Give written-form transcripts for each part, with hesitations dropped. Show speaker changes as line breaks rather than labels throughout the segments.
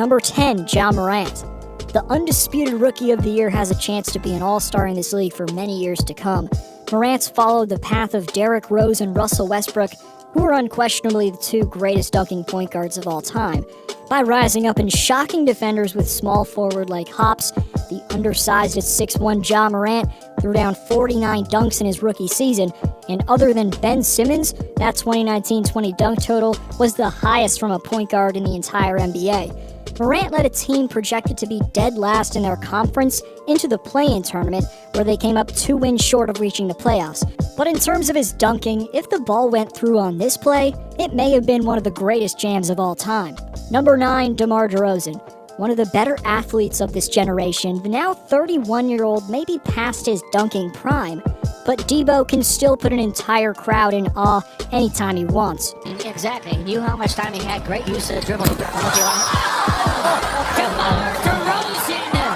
Number 10, Ja Morant. The undisputed Rookie of the Year has a chance to be an all-star in this league for many years to come. Morant's followed the path of Derrick Rose and Russell Westbrook, who are unquestionably the two greatest dunking point guards of all time, by rising up and shocking defenders with small forward like hops. The undersized at 6'1" Ja Morant threw down 49 dunks in his rookie season, and other than Ben Simmons, that 2019-20 dunk total was the highest from a point guard in the entire NBA. Morant led a team projected to be dead last in their conference into the play-in tournament, where they came up 2 wins short of reaching the playoffs. But in terms of his dunking, if the ball went through on this play, it may have been one of the greatest jams of all time. Number 9, DeMar DeRozan. One of the better athletes of this generation, the now 31-year-old may be past his dunking prime, but Debo can still put an entire crowd in awe anytime he wants.
Exactly. He knew how much time he had. Great use of the dribble.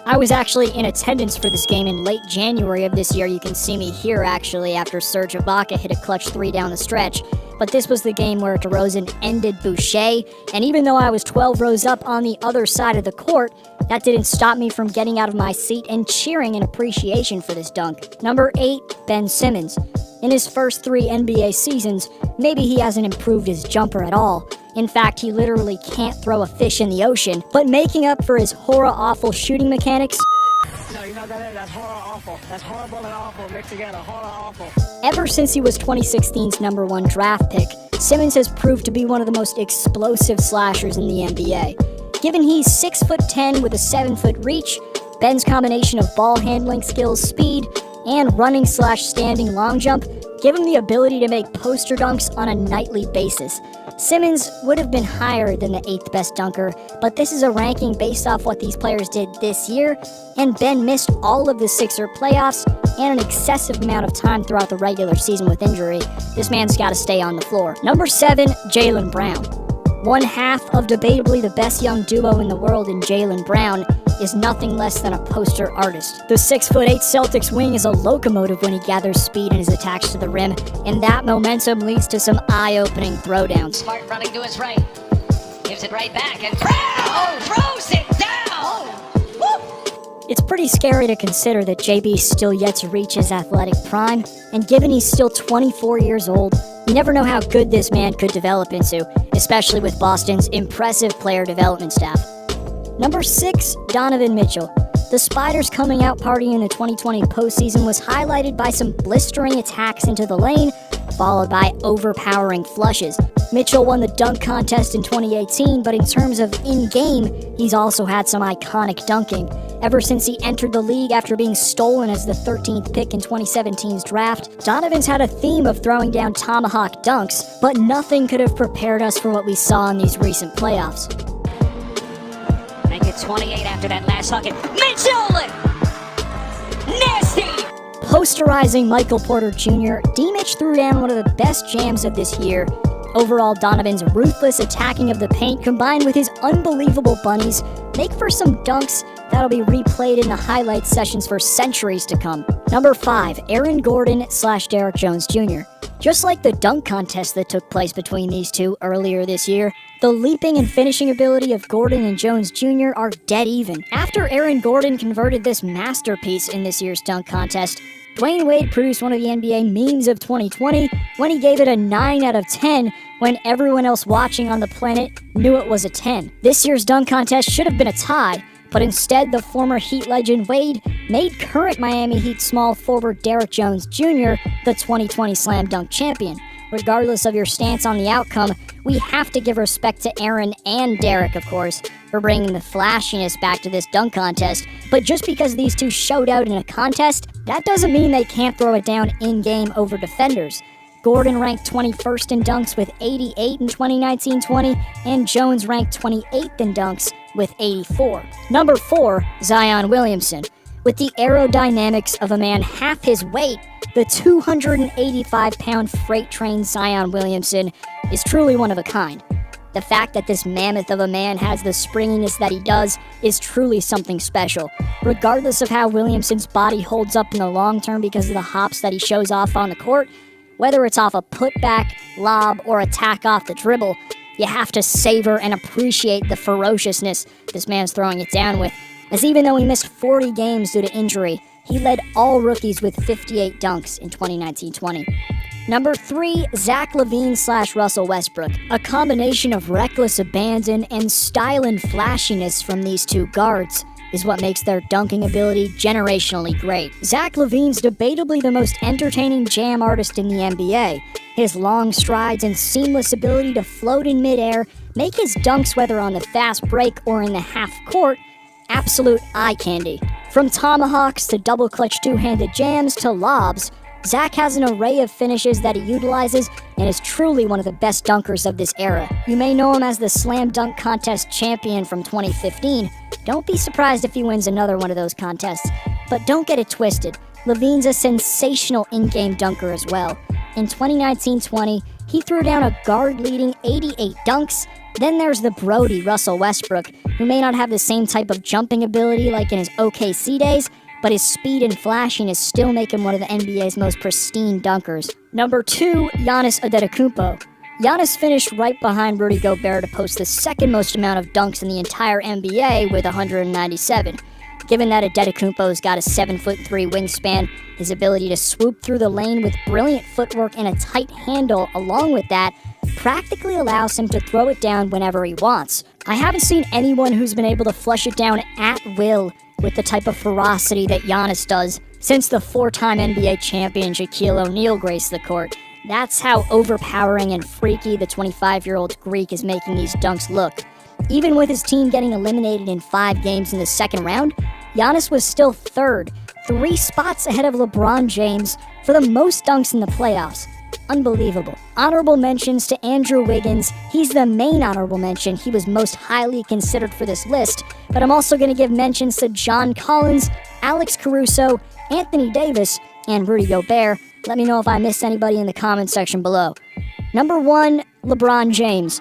I was actually in attendance for this game in late January of this year. You can see me here actually after Serge Ibaka hit a clutch 3 down the stretch. But this was the game where DeRozan ended Boucher, and even though I was 12 rows up on the other side of the court, that didn't stop me from getting out of my seat and cheering in appreciation for this dunk. Number 8, Ben Simmons. In his first 3 NBA seasons, maybe he hasn't improved his jumper at all. In fact, he literally can't throw a fish in the ocean, but making up for his horror-awful shooting mechanics,
that's horror-awful. That's horrible and awful mixed together. Horror-awful.
Ever since he was 2016's number 1 draft pick, Simmons has proved to be one of the most explosive slashers in the NBA. Given he's 6'10" with a 7-foot reach, Ben's combination of ball handling skills, speed, and running/standing long jump give him the ability to make poster dunks on a nightly basis. Simmons would have been higher than the 8th best dunker, but this is a ranking based off what these players did this year, and Ben missed all of the Sixer playoffs and an excessive amount of time throughout the regular season with injury. This man's got to stay on the floor. Number 7, Jaylen Brown. One half of debatably the best young duo in the world in Jaylen Brown is nothing less than a poster artist. The 6'8" Celtics wing is a locomotive when he gathers speed and is attached to the rim, and that momentum leads to some eye-opening throwdowns.
Smart running to his right. Gives it right back and throws it down! Woo!
It's pretty scary to consider that JB's still yet to reach his athletic prime, and given he's still 24 years old, you never know how good this man could develop into, especially with Boston's impressive player development staff. Number 6, Donovan Mitchell. The Spiders' coming out party in the 2020 postseason was highlighted by some blistering attacks into the lane, followed by overpowering flushes. Mitchell won the dunk contest in 2018, but in terms of in-game, he's also had some iconic dunking. Ever since he entered the league after being stolen as the 13th pick in 2017's draft, Donovan's had a theme of throwing down tomahawk dunks, but nothing could have prepared us for what we saw in these recent playoffs.
Make it 28 after that last bucket. Mitchell! Nasty!
Posterizing Michael Porter Jr., D-Mitch threw down one of the best jams of this year. Overall, Donovan's ruthless attacking of the paint combined with his unbelievable bunnies make for some dunks that'll be replayed in the highlight sessions for centuries to come. Number 5, Aaron Gordon/Derrick Jones Jr. Just like the dunk contest that took place between these two earlier this year, the leaping and finishing ability of Gordon and Jones Jr. are dead even. After Aaron Gordon converted this masterpiece in this year's dunk contest, Dwayne Wade produced one of the NBA memes of 2020 when he gave it a 9 out of 10 when everyone else watching on the planet knew it was a 10. This year's dunk contest should have been a tie, but instead the former Heat legend Wade made current Miami Heat small forward Derrick Jones Jr. the 2020 Slam Dunk champion. Regardless of your stance on the outcome, we have to give respect to Aaron and Derrick, of course, for bringing the flashiness back to this dunk contest. But just because these two showed out in a contest, that doesn't mean they can't throw it down in-game over defenders. Gordon ranked 21st in dunks with 88 in 2019-20, and Jones ranked 28th in dunks with 84. Number 4, Zion Williamson. With the aerodynamics of a man half his weight, the 285-pound freight train Zion Williamson is truly one of a kind. The fact that this mammoth of a man has the springiness that he does is truly something special. Regardless of how Williamson's body holds up in the long term because of the hops that he shows off on the court, whether it's off a putback, lob, or attack off the dribble, You have to savor and appreciate the ferociousness this man's throwing it down with, as even though he missed 40 games due to injury, he led all rookies with 58 dunks in 2019-20. Number 3, Zach LaVine/Russell Westbrook. A combination of reckless abandon and style and flashiness from these two guards is what makes their dunking ability generationally great. Zach LaVine's debatably the most entertaining jam artist in the NBA. His long strides and seamless ability to float in midair make his dunks, whether on the fast break or in the half court, absolute eye candy. From tomahawks to double clutch two-handed jams to lobs, Zach has an array of finishes that he utilizes and is truly one of the best dunkers of this era. You may know him as the Slam Dunk Contest champion from 2015. Don't be surprised if he wins another one of those contests. But don't get it twisted, LaVine's a sensational in-game dunker as well. In 2019-20, he threw down a guard-leading 88 dunks. Then there's the Brody Russell Westbrook, who may not have the same type of jumping ability like in his OKC days, but his speed and flashiness still make him one of the NBA's most pristine dunkers. Number 2, Giannis Antetokounmpo. Giannis finished right behind Rudy Gobert to post the second most amount of dunks in the entire NBA with 197. Given that Antetokounmpo's got a 7'3" wingspan, his ability to swoop through the lane with brilliant footwork and a tight handle along with that practically allows him to throw it down whenever he wants. I haven't seen anyone who's been able to flush it down at will with the type of ferocity that Giannis does since the 4-time NBA champion Shaquille O'Neal graced the court. That's how overpowering and freaky the 25-year-old Greek is making these dunks look. Even with his team getting eliminated in 5 games in the second round, Giannis was still third, 3 spots ahead of LeBron James for the most dunks in the playoffs. Unbelievable. Honorable mentions to Andrew Wiggins. He's the main honorable mention. He was most highly considered for this list, but I'm also going to give mentions to John Collins, Alex Caruso, Anthony Davis, and Rudy Gobert. Let me know if I missed anybody in the comment section below. Number 1, LeBron James.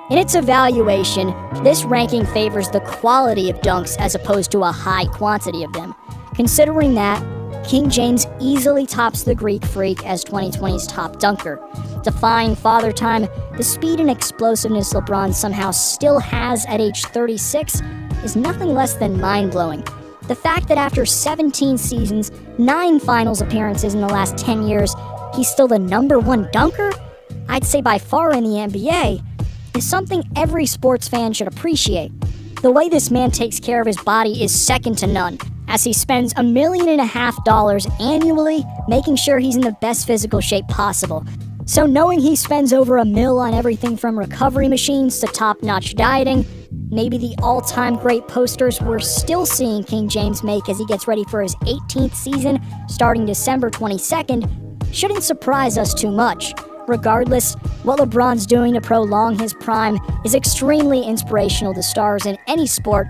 In its evaluation, this ranking favors the quality of dunks as opposed to a high quantity of them. Considering that, King James easily tops the Greek Freak as 2020's top dunker. Defying Father Time, the speed and explosiveness LeBron somehow still has at age 36 is nothing less than mind-blowing. The fact that after 17 seasons, 9 finals appearances in the last 10 years, he's still the number 1 dunker, I'd say by far in the NBA, is something every sports fan should appreciate. The way this man takes care of his body is second to none, as he spends $1.5 million annually making sure he's in the best physical shape possible. So knowing he spends over $1 million on everything from recovery machines to top-notch dieting, maybe the all-time great posters we're still seeing King James make as he gets ready for his 18th season starting December 22nd, shouldn't surprise us too much. Regardless, what LeBron's doing to prolong his prime is extremely inspirational to stars in any sport,